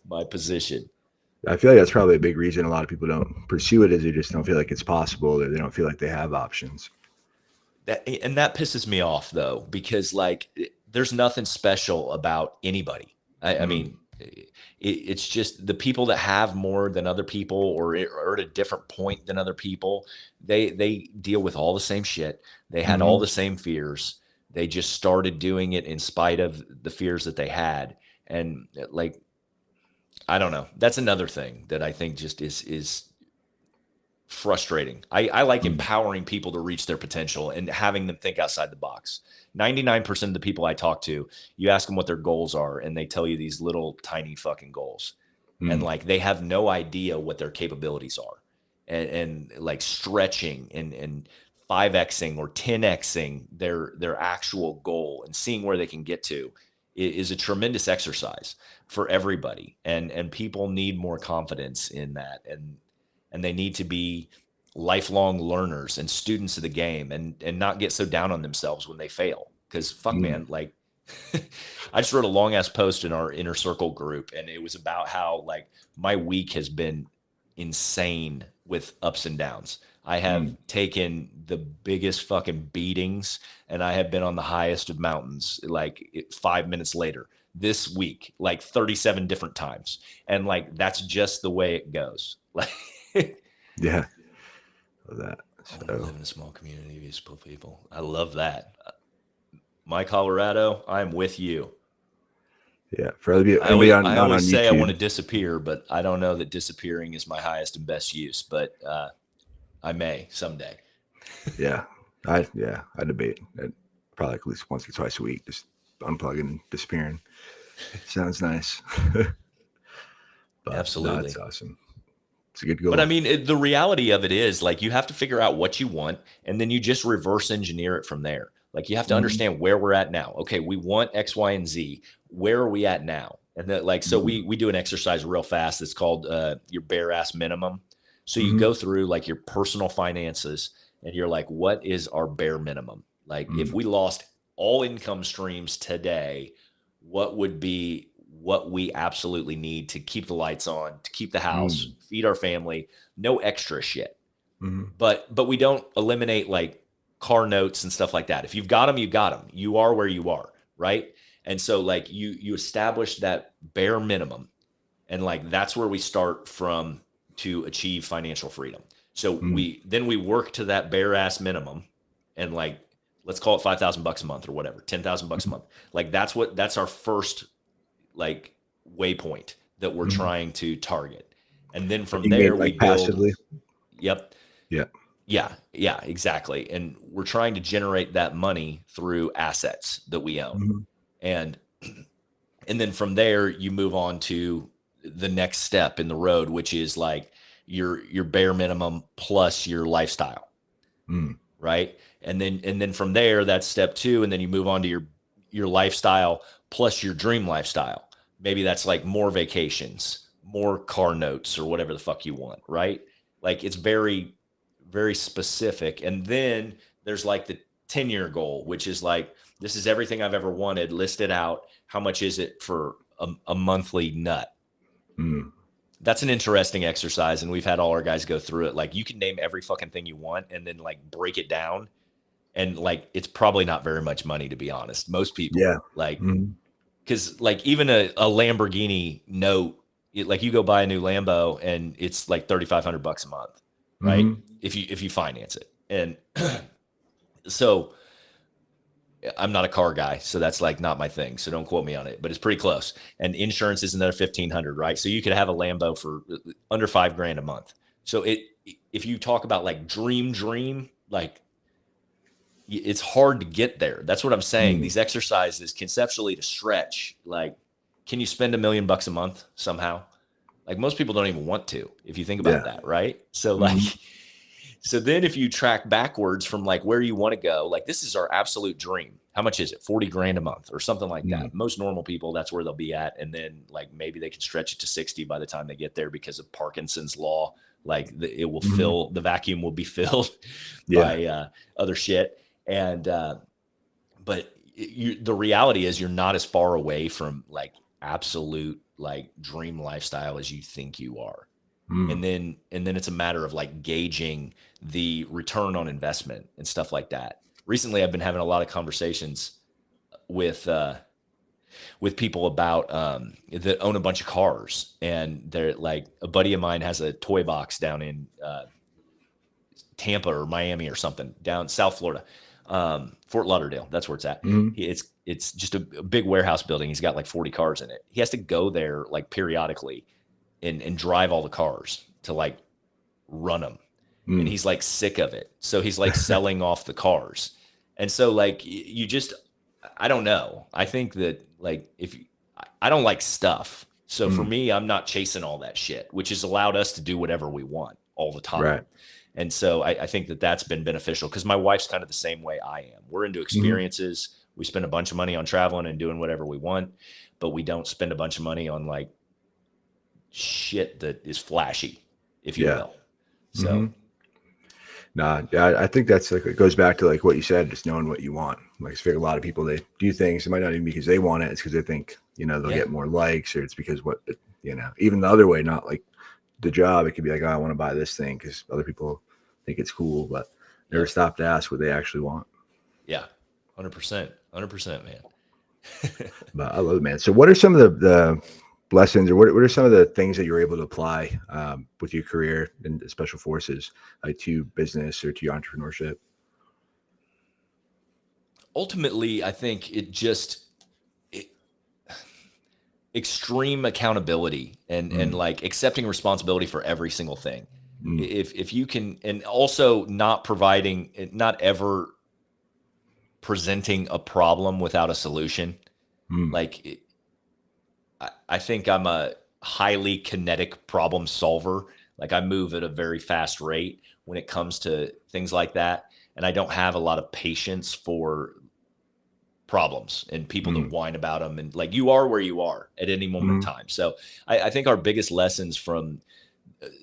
my position.
I feel like that's probably a big reason a lot of people don't pursue it, is they just don't feel like it's possible, or they don't feel like they have options.
That pisses me off though, because like there's nothing special about anybody. I mean, it's just the people that have more than other people, or are at a different point than other people. They deal with all the same shit. They had all the same fears. They just started doing it in spite of the fears that they had. And like, I don't know. That's another thing that I think just is frustrating. I like empowering people to reach their potential and having them think outside the box. 99% of the people I talk to, you ask them what their goals are, and they tell you these little tiny fucking goals. And like they have no idea what their capabilities are. And like stretching and 5xing or 10xing their actual goal and seeing where they can get to is a tremendous exercise for everybody. And people need more confidence in that. And they need to be lifelong learners and students of the game, and not get so down on themselves when they fail. Because fuck, man, like I just wrote a long ass post in our inner circle group, and it was about how like my week has been insane with ups and downs. I have taken the biggest fucking beatings, and I have been on the highest of mountains like 5 minutes later this week, like 37 different times. And like that's just the way it goes. Like
Yeah. Love that.
I live in a small community of useful people. I love that. My Colorado, I'm with you.
Yeah. For other people,
I always say I want to disappear, but I don't know that disappearing is my highest and best use, but I may someday.
Yeah. I debate it probably at least once or twice a week, just unplugging and disappearing. Sounds nice. But
Absolutely.
That's awesome. It's a good goal.
But I mean, the reality of it is like you have to figure out what you want, and then you just reverse engineer it from there. Like you have to understand where we're at now. Okay, we want X, Y, and Z. Where are we at now? And that, like, so we do an exercise real fast. It's called your bare ass minimum. So you go through like your personal finances, and you're like, what is our bare minimum? Like if we lost all income streams today, what would be what we absolutely need to keep the lights on, to keep the house, feed our family, no extra shit. But we don't eliminate like car notes and stuff like that. If you've got them, you got them. You are where you are, right? And so like you establish that bare minimum, and like that's where we start from to achieve financial freedom. So we work to that bare ass minimum, and like let's call it $5,000 a month or whatever, $10,000 a month. Like that's our first like waypoint that we're trying to target. And then from there we build
passively.
Yep.
Yeah.
Yeah, exactly. And we're trying to generate that money through assets that we own. And then from there you move on to the next step in the road, which is like your bare minimum plus your lifestyle. Right. And then from there, that's step 2. And then you move on to your lifestyle plus your dream lifestyle. Maybe that's like more vacations, more car notes, or whatever the fuck you want. Right. Like it's very, very specific. And then there's like the 10-year goal, which is like, this is everything I've ever wanted, listed out. How much is it for a monthly nut? That's an interesting exercise. And we've had all our guys go through it. Like you can name every fucking thing you want and then like break it down And like, it's probably not very much money, to be honest. Most people,
Yeah.
like,
Mhm.
because like even a Lamborghini note, like you go buy a new Lambo and it's like $3,500 a month, right?
Mhm.
If you finance it. And so I'm not a car guy, so that's like not my thing. So don't quote me on it, but it's pretty close. And insurance is another 1,500, right? So you could have a Lambo for under $5,000 a month. So if you talk about like dream, like it's hard to get there. That's what I'm saying.
Mm.
These exercises conceptually to stretch, like, can you spend $1 million a month somehow? Like most people don't even want to, if you think about
Yeah.
that, right? So like,
Mhm.
so then if you track backwards from like where you want to go, like this is our absolute dream. How much is it? 40 grand a month or something like
Mm.
that. Most normal people, that's where they'll be at. And then like maybe they can stretch it to 60 by the time they get there because of Parkinson's law. Like it will
Mhm.
fill, the vacuum will be filled
Yeah.
by other shit. And, but the reality is you're not as far away from like absolute like dream lifestyle as you think you are.
Mm.
And then it's a matter of like gauging the return on investment and stuff like that. Recently I've been having a lot of conversations with people about that own a bunch of cars, and they're like, a buddy of mine has a toy box down in Tampa or Miami or something, down South Florida, Fort Lauderdale. That's where it's at.
Mhm.
It's just a big warehouse building. He's got like 40 cars in it. He has to go there like periodically and drive all the cars to like run them. And
Mm.
he's like sick of it. So he's like selling off the cars. And so like you just, I don't know. I think that like I don't like stuff. So for
Mm.
me, I'm not chasing all that shit, which has allowed us to do whatever we want all the time.
Right.
And so I think that that's been beneficial because my wife's kind of the same way I am. We're into experiences. We spend a bunch of money on traveling and doing whatever we want, but we don't spend a bunch of money on like shit that is flashy, if you
Yeah.
will. So
Mhm. Nah, yeah, I think that's like, it goes back to like what you said, just knowing what you want. Like I feel a lot of people, they do things, it might not even be because they want it, it's because they think, they'll
Yeah.
get more likes, or it's because even the other way, not like the job, it could be like, oh, I want to buy this thing because other people think it's cool, but never stop to ask what they actually want.
Yeah, 100%, 100%, man.
But I love it, man. So what are some of the lessons, or what are some of the things that you're able to apply with your career in the special forces, like to business or to your entrepreneurship?
Ultimately, I think extreme accountability and like accepting responsibility for every single thing.
Mm.
If you can, and also not ever presenting a problem without a solution.
Mm.
Like I think I'm a highly kinetic problem solver. Like I move at a very fast rate when it comes to things like that. And I don't have a lot of patience for problems and people that
Mm.
whine about them. And like, you are where you are at any moment in
Mm.
time. So I think our biggest lessons from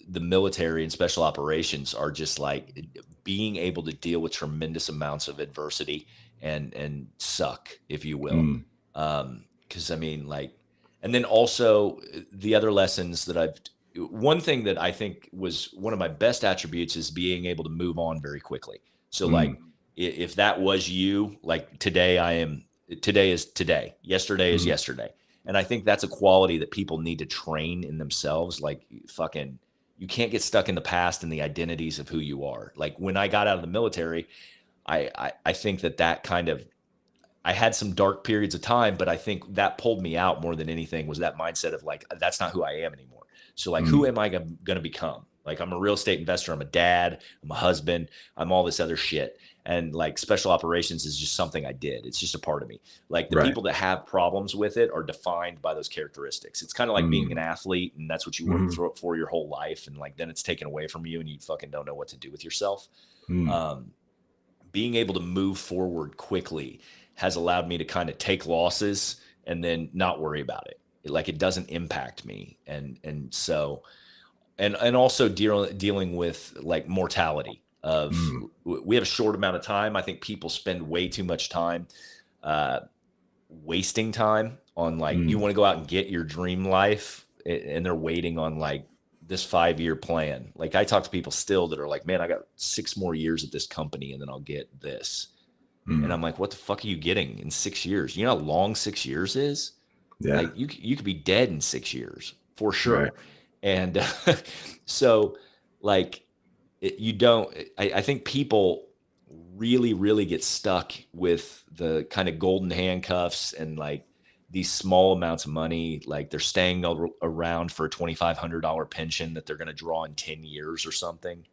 the military and special operations are just like being able to deal with tremendous amounts of adversity and suck, if you will.
Mm.
Cause I mean, like, and then also the other lessons that one thing that I think was one of my best attributes is being able to move on very quickly. So like,
Mm.
if that was you, like today is today, yesterday is
Mm.
yesterday. And I think that's a quality that people need to train in themselves. Like fucking, you can't get stuck in the past and the identities of who you are. Like when I got out of the military, I think that kind of, I had some dark periods of time, but I think that pulled me out more than anything was that mindset of like, that's not who I am anymore. So like, who
Mm.
am I going to become? Like I'm a real estate investor. I'm a dad. I'm a husband. I'm all this other shit. And like special operations is just something I did. It's just a part of me. Like the
Right.
people that have problems with it are defined by those characteristics. It's kind of like being an
Mm.
athlete and that's what you work for your whole life. And like, then it's taken away from you and you fucking don't know what to do with yourself.
Mm.
Being able to move forward quickly has allowed me to kind of take losses and then not worry about it. Like it doesn't impact me. And so, and also dealing with like mortality of,
Mm.
we have a short amount of time. I think people spend way too much time, wasting time on like, you
Mm.
want to go out and get your dream life and they're waiting on like this 5-year plan. Like I talk to people still that are like, man, I got 6 more years at this company and then I'll get this. And I'm like, what the fuck are you getting in 6 years? You know how long 6 years is?
Yeah.
Like you could be dead in 6 years for sure.
Right.
And so like you don't, I think people really, really get stuck with the kind of golden handcuffs and like these small amounts of money. Like they're staying around for a $2,500 pension that they're going to draw in 10 years or something.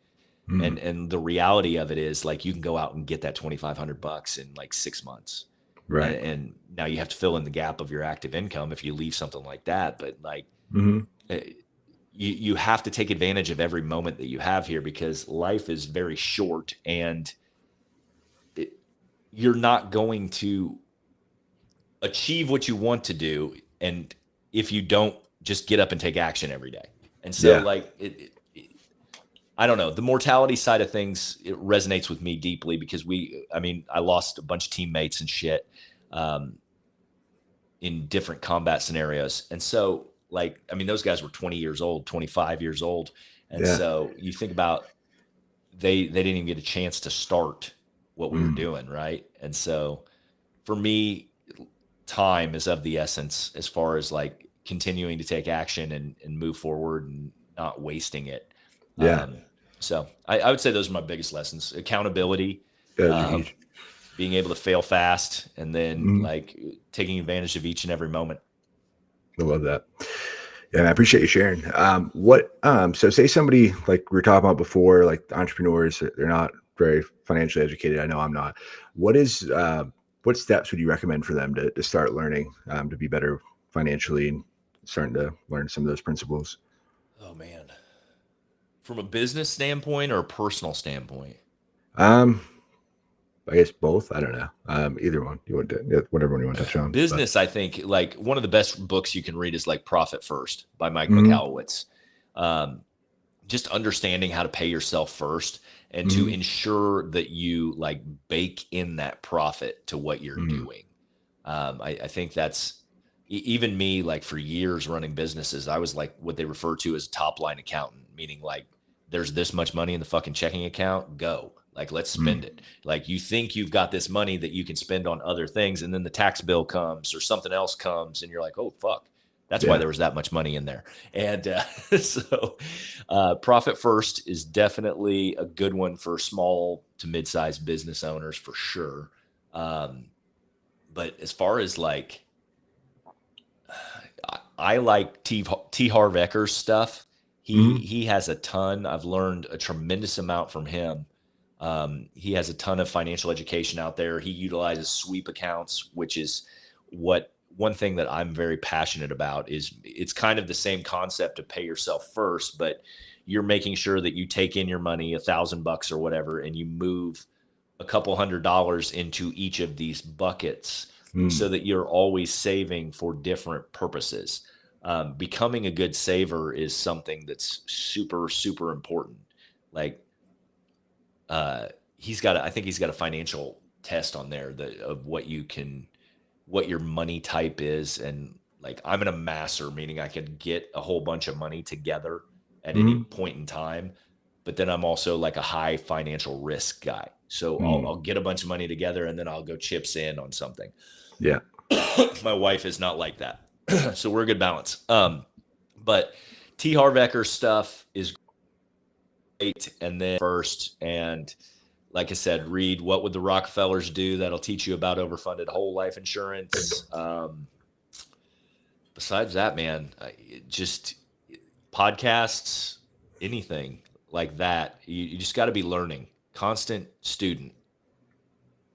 And the reality of it is like you can go out and get that $2,500 in like 6 months.
Right.
And now you have to fill in the gap of your active income if you leave something like that. But like you have to take advantage of every moment that you have here because life is very short and you're not going to achieve what you want to do. And if you don't just get up and take action every day. And so like I don't know, the mortality side of things, it resonates with me deeply because I lost a bunch of teammates and shit in different combat scenarios. And so like, I mean, those guys were 20 years old, 25 years old. And so you think about, they didn't even get a chance to start what we were doing. Right. And so for me, time is of the essence as far as like continuing to take action and move forward and not wasting it. So I would say those are my biggest lessons: accountability, being able to fail fast, and then like taking advantage of each and every moment.
I love that. Yeah, I appreciate you sharing. So say somebody like we were talking about before, like entrepreneurs, they're not very financially educated. I know I'm not. What steps would you recommend for them to start learning to be better financially and starting to learn some of those principles?
Oh man. From a business standpoint or a personal standpoint?
I guess both. I don't know. Either one. You want to, whatever one you want to touch on.
Business, I think like one of the best books you can read is like Profit First by Mike McAllowitz. Just understanding how to pay yourself first and to ensure that you like bake in that profit to what you're doing. I think that's even me, like for years running businesses, I was like what they refer to as top line accountant, meaning like there's this much money in the fucking checking account, go. Like, let's spend it. Like you think you've got this money that you can spend on other things. And then the tax bill comes or something else comes and you're like, oh, fuck. That's why there was that much money in there. And so Profit First is definitely a good one for small to mid-sized business owners for sure. But as far as like, I like T. Harv Ekker's stuff. He has a ton. I've learned a tremendous amount from him. He has a ton of financial education out there. He utilizes sweep accounts, which is one thing that I'm very passionate about. Is it's kind of the same concept of pay yourself first, but you're making sure that you take in your money, $1,000 or whatever, and you move a couple $100 into each of these buckets so that you're always saving for different purposes. Becoming a good saver is something that's super, super important. Like, I think he's got a financial test on there of what your money type is. And like, I'm an amasser, meaning I can get a whole bunch of money together at any point in time. But then I'm also like a high financial risk guy. So I'll get a bunch of money together and then I'll go chips in on something.
Yeah.
My wife is not like that. So we're a good balance. But T. Harv Ekker's stuff is great. And then first, and like I said, read What Would the Rockefellers Do? That'll teach you about overfunded whole life insurance. Besides that, man, just podcasts, anything like that. You just got to be learning, constant student,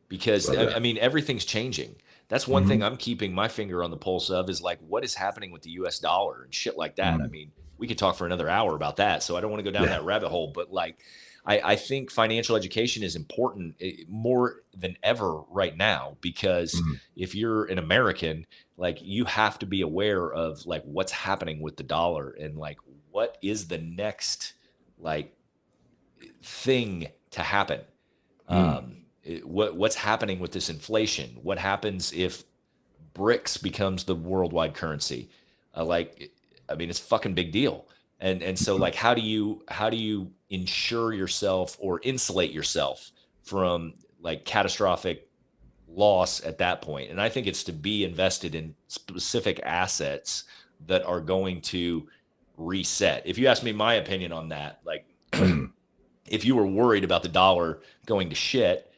because I mean, everything's changing. That's one thing I'm keeping my finger on the pulse of is like what is happening with the US dollar and shit like that. I mean, we could talk for another hour about that. So I don't want to go down that rabbit hole, but like, I think financial education is important more than ever right now, because if you're an American, like you have to be aware of like what's happening with the dollar and like, what is the next like thing to happen? What's happening with this inflation? What happens if BRICS becomes the worldwide currency? I mean, it's a fucking big deal. And so like, how do you insure yourself or insulate yourself from like catastrophic loss at that point. And I think it's to be invested in specific assets that are going to reset. If you ask me my opinion on that, like if you were worried about the dollar going to shit,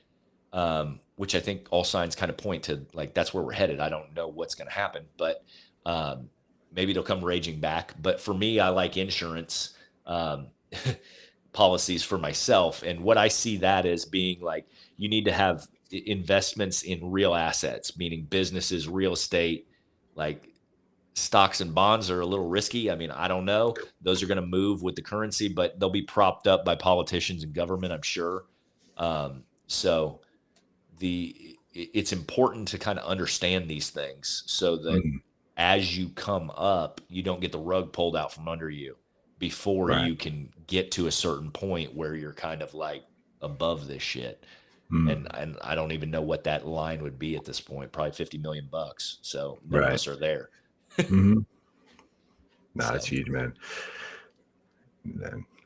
which I think all signs kind of point to, like, that's where we're headed. I don't know what's going to happen, but maybe it'll come raging back. But for me, I like insurance policies for myself. And what I see that as being like, you need to have investments in real assets, meaning businesses, real estate. Like stocks and bonds are a little risky. I mean, I don't know. Those are going to move with the currency, but they'll be propped up by politicians and government, I'm sure. So it's important to kind of understand these things so that as you come up, you don't get the rug pulled out from under you before you can get to a certain point where you're kind of like above this shit. And I don't even know what that line would be at this point, probably $50 million. So none of us are there.
No, that's huge, man.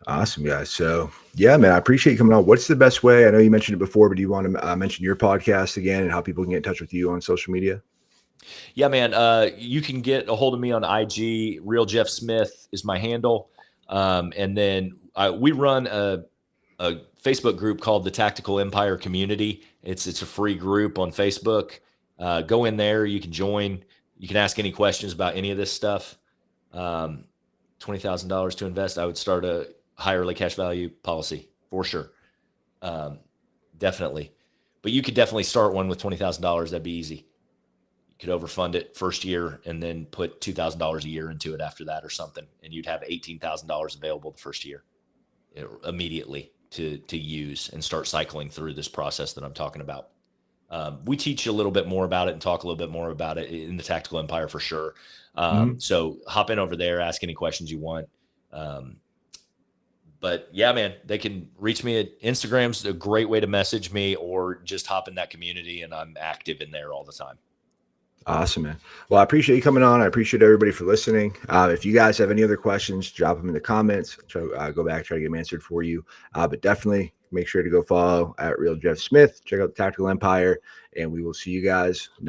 Awesome, guys. So yeah, man, I appreciate you coming on. What's the best way? I know you mentioned it before, but do you want to mention your podcast again and how people can get in touch with you on social media?
Yeah, man. You can get a hold of me on IG. Real Jeff Smith is my handle. And then we run a Facebook group called the Tactical Empire Community. It's a free group on Facebook. Go in there. You can join. You can ask any questions about any of this stuff. $20,000 to invest. I would start a high early cash value policy for sure. Definitely. But you could definitely start one with $20,000. That'd be easy. You could overfund it first year and then put $2,000 a year into it after that or something. And you'd have $18,000 available the first year immediately to use and start cycling through this process that I'm talking about. We teach you a little bit more about it and talk a little bit more about it in the Tactical Empire for sure. So hop in over there, ask any questions you want. But yeah, man, they can reach me at Instagram's a great way to message me, or just hop in that community and I'm active in there all the time.
Awesome, man. Well, I appreciate you coming on. I appreciate everybody for listening. If you guys have any other questions, drop them in the comments. Go back, try to get them answered for you. But definitely make sure to go follow at Real Jeff Smith. Check out the Tactical Empire, and we will see you guys